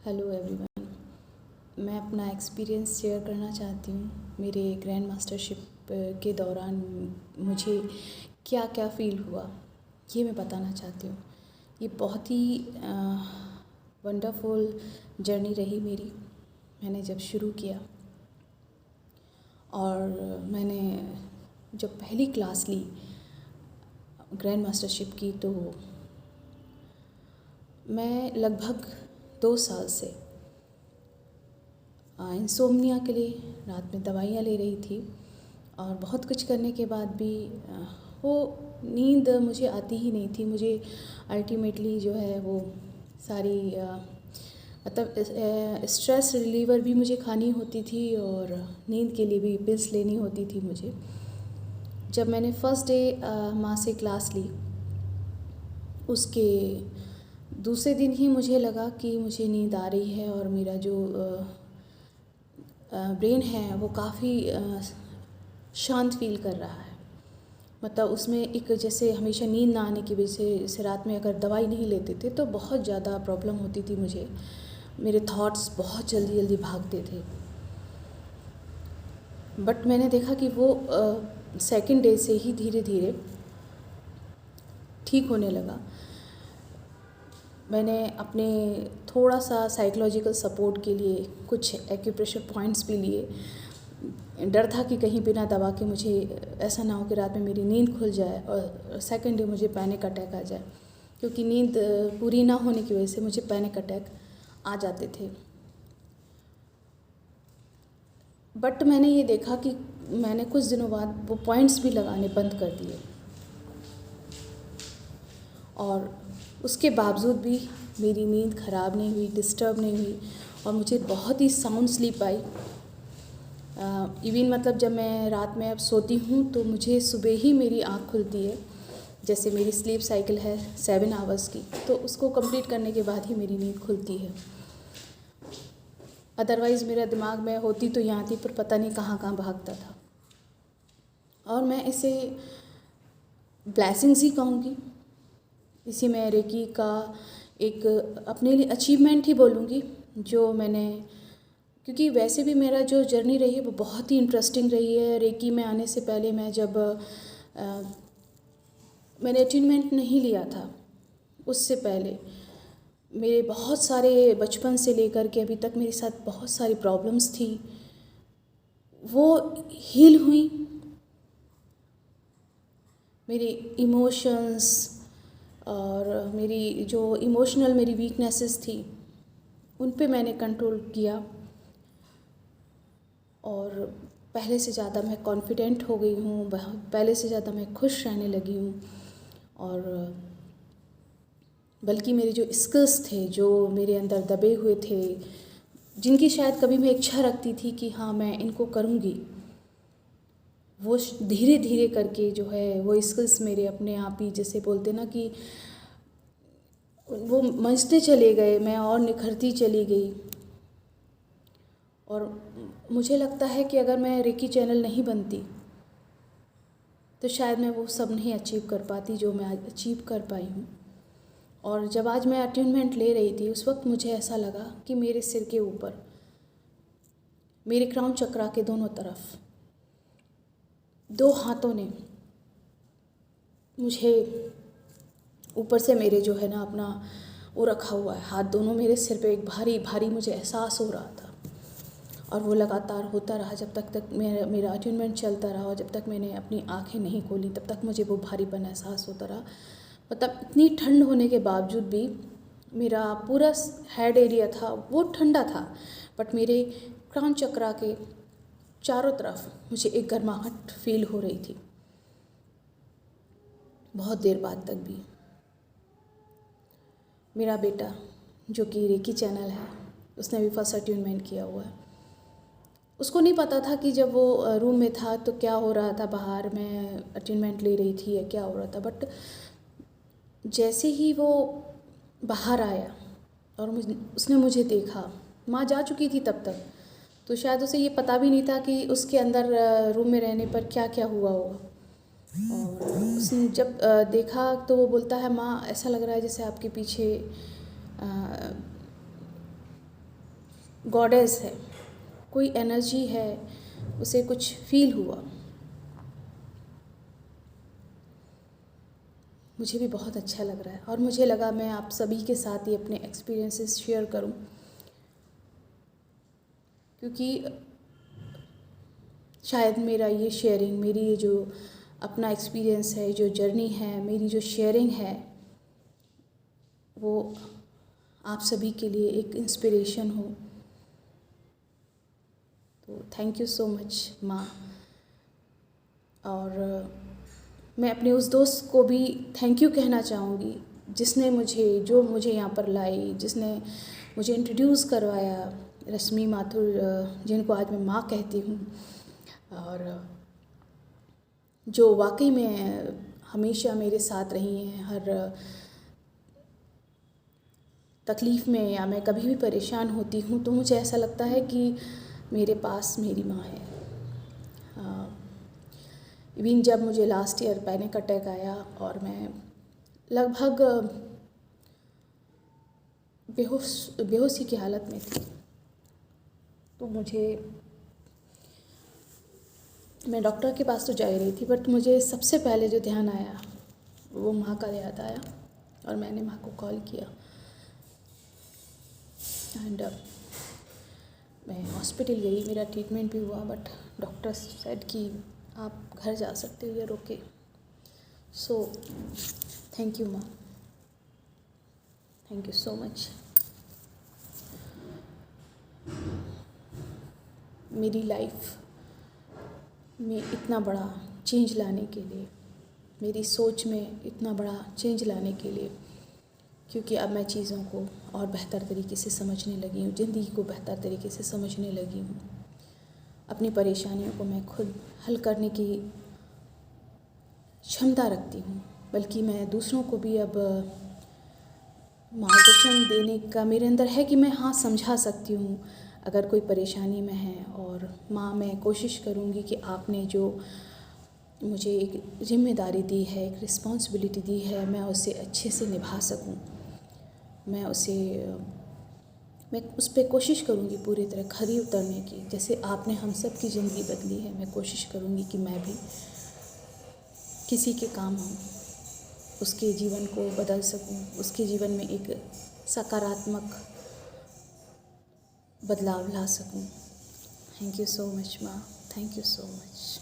Hello everyone. मैं अपना experience share करना चाहती हूँ। मेरे ग्रैंड मास्टरशिप के दौरान मुझे क्या क्या फ़ील हुआ ये मैं बताना चाहती हूँ। ये बहुत ही वंडरफुल जर्नी रही मेरी। मैंने जब शुरू किया और मैंने जब पहली क्लास ली ग्रैंड मास्टरशिप की, तो मैं लगभग 2 साल से इंसोम्निया के लिए रात में दवाइयाँ ले रही थी और बहुत कुछ करने के बाद भी वो नींद मुझे आती ही नहीं थी। मुझे अल्टीमेटली जो है वो सारी मतलब स्ट्रेस रिलीवर भी मुझे खानी होती थी और नींद के लिए भी पिल्स लेनी होती थी मुझे। जब मैंने फ़र्स्ट डे माँ से क्लास ली, उसके दूसरे दिन ही मुझे लगा कि मुझे नींद आ रही है और मेरा जो ब्रेन है वो काफ़ी शांत फील कर रहा है। मतलब उसमें एक जैसे हमेशा नींद ना आने की वजह से रात में अगर दवाई नहीं लेते थे तो बहुत ज़्यादा प्रॉब्लम होती थी मुझे। मेरे थॉट्स बहुत जल्दी जल्दी भागते थे। बट मैंने देखा कि वो सेकंड डे से ही धीरे धीरे ठीक होने लगा। मैंने अपने थोड़ा सा साइकोलॉजिकल सपोर्ट के लिए कुछ एक्यूप्रेशर पॉइंट्स भी लिए। डर था कि कहीं बिना दवा के मुझे ऐसा ना हो कि रात में मेरी नींद खुल जाए और सेकंड डे मुझे पैनिक अटैक आ जाए, क्योंकि नींद पूरी ना होने की वजह से मुझे पैनिक अटैक आ जाते थे। बट मैंने ये देखा कि मैंने कुछ दिनों बाद वो पॉइंट्स भी लगाने बंद कर दिए और उसके बावजूद भी मेरी नींद ख़राब नहीं हुई, डिस्टर्ब नहीं हुई और मुझे बहुत ही साउंड स्लीप आई। इवन मतलब जब मैं रात में अब सोती हूँ तो मुझे सुबह ही मेरी आँख खुलती है। जैसे मेरी स्लीप साइकिल है 7 आवर्स की, तो उसको कंप्लीट करने के बाद ही मेरी नींद खुलती है। अदरवाइज़ मेरा दिमाग में होती तो यहाँ थी पर पता नहीं कहाँ कहाँ भागता था। और मैं इसे ब्लेसिंग्स ही कहूँगी। इसी में रेकी का एक अपने लिए अचीवमेंट ही बोलूँगी जो मैंने, क्योंकि वैसे भी मेरा जो जर्नी रही है वो बहुत ही इंटरेस्टिंग रही है। रेकी में आने से पहले मैं जब मैंने अचीवमेंट नहीं लिया था, उससे पहले मेरे बहुत सारे बचपन से लेकर के अभी तक मेरे साथ बहुत सारी प्रॉब्लम्स थी, वो हील हुई। मेरी इमोशंस और मेरी जो इमोशनल मेरी वीकनेसेस थी उन पे मैंने कंट्रोल किया और पहले से ज़्यादा मैं कॉन्फिडेंट हो गई हूँ, पहले से ज़्यादा मैं खुश रहने लगी हूँ। और बल्कि मेरे जो स्किल्स थे जो मेरे अंदर दबे हुए थे, जिनकी शायद कभी मैं इच्छा रखती थी कि हाँ मैं इनको करूँगी, वो धीरे धीरे करके जो है वो स्किल्स मेरे अपने आप ही, जैसे बोलते ना कि वो मंचते चले गए, मैं और निखरती चली गई। और मुझे लगता है कि अगर मैं रेकी चैनल नहीं बनती तो शायद मैं वो सब नहीं अचीव कर पाती जो मैं आज अचीव कर पाई हूँ। और जब आज मैं अटेनमेंट ले रही थी उस वक्त मुझे ऐसा लगा कि मेरे सिर के ऊपर, मेरे क्राउन चक्रा के दोनों तरफ 2 हाथों ने मुझे ऊपर से मेरे जो है ना अपना वो रखा हुआ है, हाथ दोनों मेरे सिर पे एक भारी भारी मुझे एहसास हो रहा था। और वो लगातार होता रहा जब तक मेरा अटेनमेंट चलता रहा और जब तक मैंने अपनी आंखें नहीं खोली तब तक मुझे वो भारीपन एहसास होता रहा। मतलब इतनी ठंड होने के बावजूद भी मेरा पूरा हेड एरिया था वो ठंडा था, बट मेरे क्राउन चक्रा के चारों तरफ मुझे एक गर्माहट फील हो रही थी बहुत देर बाद तक भी। मेरा बेटा जो कि रेकी चैनल है, उसने भी फर्स्ट अटेनमेंट किया हुआ है। उसको नहीं पता था कि जब वो रूम में था तो क्या हो रहा था, बाहर मैं अटेनमेंट ले रही थी या क्या हो रहा था। बट जैसे ही वो बाहर आया और उसने मुझे देखा, माँ जा चुकी थी तब तक, तो शायद उसे ये पता भी नहीं था कि उसके अंदर रूम में रहने पर क्या क्या हुआ होगा। और उसने जब देखा तो वो बोलता है, माँ ऐसा लग रहा है जैसे आपके पीछे गॉडेस है, कोई एनर्जी है, उसे कुछ फील हुआ। मुझे भी बहुत अच्छा लग रहा है और मुझे लगा मैं आप सभी के साथ ही अपने एक्सपीरियंसेस शेयर करूं, क्योंकि शायद मेरा ये शेयरिंग, मेरी ये जो अपना एक्सपीरियंस है, जो जर्नी है, मेरी जो शेयरिंग है, वो आप सभी के लिए एक इंस्पिरेशन हो। तो थैंक यू सो मच माँ। और मैं अपने उस दोस्त को भी थैंक यू कहना चाहूँगी जिसने मुझे यहाँ पर लाई, जिसने मुझे इंट्रोड्यूस करवाया, रश्मि माथुर, जिनको आज मैं माँ कहती हूँ, और जो वाकई में हमेशा मेरे साथ रही हैं हर तकलीफ़ में, या मैं कभी भी परेशान होती हूँ तो मुझे ऐसा लगता है कि मेरे पास मेरी माँ है। इवन जब मुझे लास्ट ईयर पैनिक अटैक आया और मैं लगभग बेहोशी की हालत में थी, तो मैं डॉक्टर के पास तो जा ही रही थी, बट मुझे सबसे पहले जो ध्यान आया वो माँ का याद आया और मैंने माँ को कॉल किया। एंड मैं हॉस्पिटल गई, मेरा ट्रीटमेंट भी हुआ, बट डॉक्टर सेड कि आप घर जा सकते हो, ये रोके। सो थैंक यू माँ, थैंक यू सो मच। मेरी लाइफ में इतना बड़ा चेंज लाने के लिए, मेरी सोच में इतना बड़ा चेंज लाने के लिए, क्योंकि अब मैं चीज़ों को और बेहतर तरीके से समझने लगी हूँ, ज़िंदगी को बेहतर तरीके से समझने लगी हूँ। अपनी परेशानियों को मैं खुद हल करने की क्षमता रखती हूँ, बल्कि मैं दूसरों को भी अब मार्गदर्शन देने का मेरे अंदर है कि मैं हाँ समझा सकती हूँ अगर कोई परेशानी में है। और माँ, मैं कोशिश करूँगी कि आपने जो मुझे एक जिम्मेदारी दी है, एक रिस्पॉन्सिबिलिटी दी है, मैं उसे अच्छे से निभा सकूँ। मैं उस पर कोशिश करूँगी पूरी तरह खरी उतरने की। जैसे आपने हम सब की ज़िंदगी बदली है, मैं कोशिश करूँगी कि मैं भी किसी के काम आऊँ, उसके जीवन को बदल सकूँ, उसके जीवन में एक सकारात्मक बदलाव ला सकूँ। थैंक यू सो मच माँ, थैंक यू सो मच।